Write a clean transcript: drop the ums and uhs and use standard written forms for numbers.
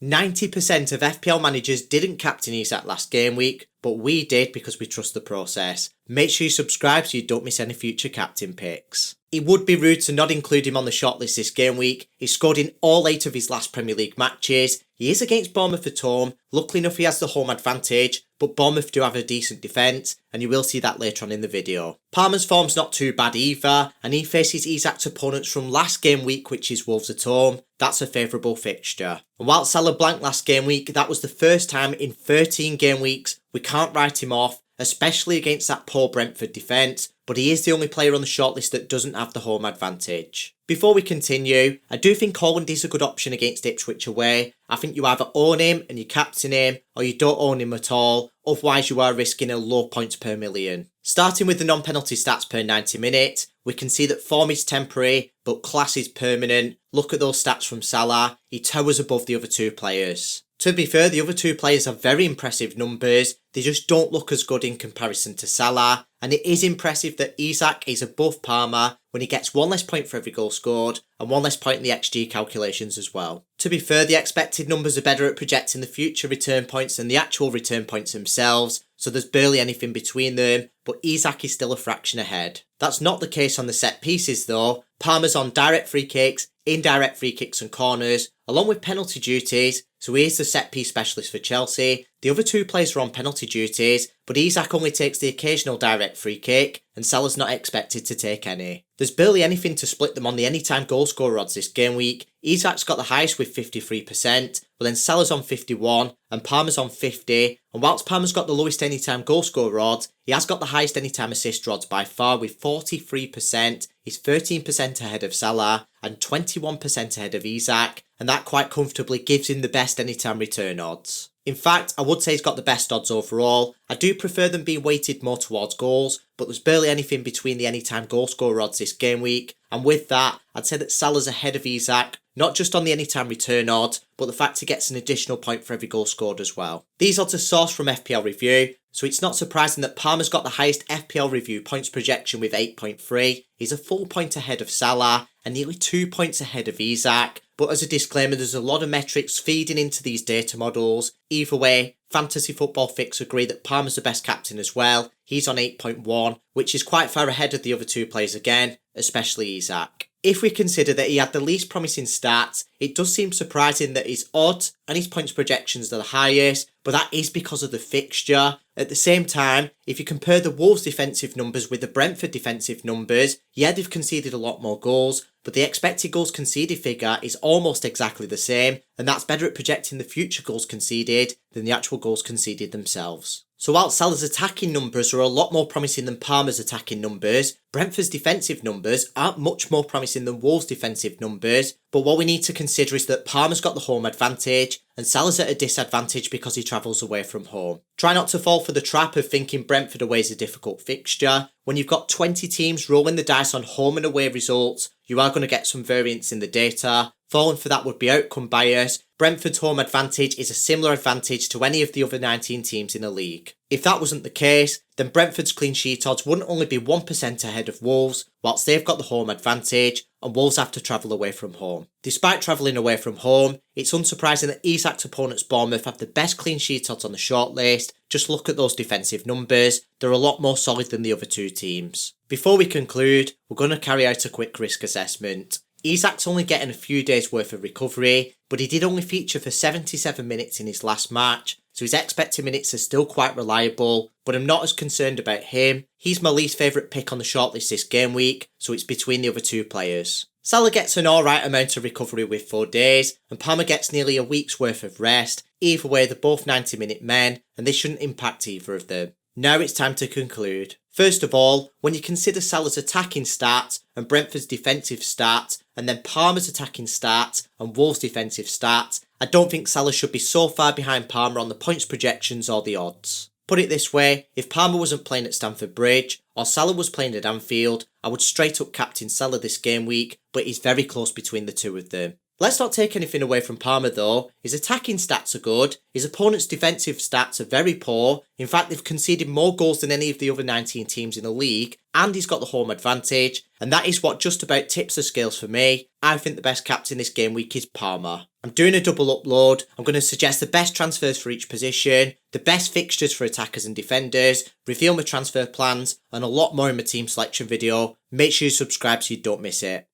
90% of FPL managers didn't captain Isak last game week, but we did because we trust the process. Make sure you subscribe so you don't miss any future captain picks. It would be rude to not include him on the shortlist this game week. He scored in all 8 of his last Premier League matches. He is against Bournemouth at home. Luckily enough he has the home advantage, but Bournemouth do have a decent defence, and you will see that later on in the video. Palmer's form's not too bad either, and he faces Isak's opponents from last game week, which is Wolves at home. That's a favourable fixture. And while Salah blanked last game week, that was the first time in 13 game weeks we can't write him off, especially against that poor Brentford defence, but he is the only player on the shortlist that doesn't have the home advantage. Before we continue, I do think Haaland is a good option against Ipswich away. I think you either own him and you captain him, or you don't own him at all, otherwise you are risking a low points per million. Starting with the non-penalty stats per 90 minutes, we can see that form is temporary, but class is permanent. Look at those stats from Salah, he towers above the other two players. To be fair, the other two players have very impressive numbers, they just don't look as good in comparison to Salah, and it is impressive that Isak is above Palmer when he gets 1 less point for every goal scored and 1 less point in the XG calculations as well. To be fair, the expected numbers are better at projecting the future return points than the actual return points themselves, so there's barely anything between them, but Isak is still a fraction ahead. That's not the case on the set pieces though. Palmer's on direct free kicks, indirect free kicks and corners, along with penalty duties, so he is the set piece specialist for Chelsea. The other two players are on penalty duties, but Isak only takes the occasional direct free kick, and Salah's not expected to take any. There's barely anything to split them on the anytime goal scorer odds this game week. Isak's got the highest with 53%, but then Salah's on 51, and Palmer's on 50, and whilst Palmer's got the lowest anytime goal scorer odds, he has got the highest anytime assist odds by far with 43%, he's 13% ahead of Salah, and 21% ahead of Isak, and that quite comfortably gives him the best anytime return odds. In fact, I would say he's got the best odds overall. I do prefer them being weighted more towards goals, but there's barely anything between the anytime goal scorer odds this game week, and with that, I'd say that Salah's ahead of Isak, not just on the anytime return odds, but the fact he gets an additional point for every goal scored as well. These odds are sourced from FPL Review, so it's not surprising that Palmer's got the highest FPL Review points projection with 8.3, he's a full point ahead of Salah, and nearly 2 points ahead of Isak. But as a disclaimer, there's a lot of metrics feeding into these data models. Either way, Fantasy Football Fix agree that Palmer's the best captain as well. He's on 8.1, which is quite far ahead of the other two players again, especially Isak. If we consider that he had the least promising stats, it does seem surprising that his odds and his points projections are the highest, but that is because of the fixture. At the same time, if you compare the Wolves defensive numbers with the Brentford defensive numbers, yeah, they've conceded a lot more goals, but the expected goals conceded figure is almost exactly the same, and that's better at projecting the future goals conceded than the actual goals conceded themselves. So while Salah's attacking numbers are a lot more promising than Palmer's attacking numbers, Brentford's defensive numbers aren't much more promising than Wolves' defensive numbers, but what we need to consider is that Palmer's got the home advantage, and Salah's at a disadvantage because he travels away from home. Try not to fall for the trap of thinking Brentford away is a difficult fixture. When you've got 20 teams rolling the dice on home and away results, you are going to get some variance in the data. Falling for that would be outcome bias. Brentford's home advantage is a similar advantage to any of the other 19 teams in the league. If that wasn't the case, then Brentford's clean sheet odds wouldn't only be 1% ahead of Wolves, whilst they've got the home advantage, and Wolves have to travel away from home. Despite travelling away from home, it's unsurprising that Isak's opponents Bournemouth have the best clean sheet odds on the shortlist. Just look at those defensive numbers, they're a lot more solid than the other two teams. Before we conclude, we're going to carry out a quick risk assessment. Isak's only getting a few days worth of recovery, but he did only feature for 77 minutes in his last match, so his expected minutes are still quite reliable, but I'm not as concerned about him. He's my least favourite pick on the shortlist this game week, so it's between the other two players. Salah gets an alright amount of recovery with 4 days, and Palmer gets nearly a week's worth of rest. Either way, they're both 90-minute men, and this shouldn't impact either of them. Now it's time to conclude. First of all, when you consider Salah's attacking stats and Brentford's defensive stats, and then Palmer's attacking stats and Wolves' defensive stats, I don't think Salah should be so far behind Palmer on the points projections or the odds. Put it this way, if Palmer wasn't playing at Stamford Bridge, or Salah was playing at Anfield, I would straight up captain Salah this game week, but he's very close between the two of them. Let's not take anything away from Palmer though. His attacking stats are good, his opponent's defensive stats are very poor, in fact they've conceded more goals than any of the other 19 teams in the league, and he's got the home advantage, and that is what just about tips the scales for me. I think the best captain this game week is Palmer. I'm doing a double upload. I'm going to suggest the best transfers for each position, the best fixtures for attackers and defenders, reveal my transfer plans, and a lot more in my team selection video. Make sure you subscribe so you don't miss it.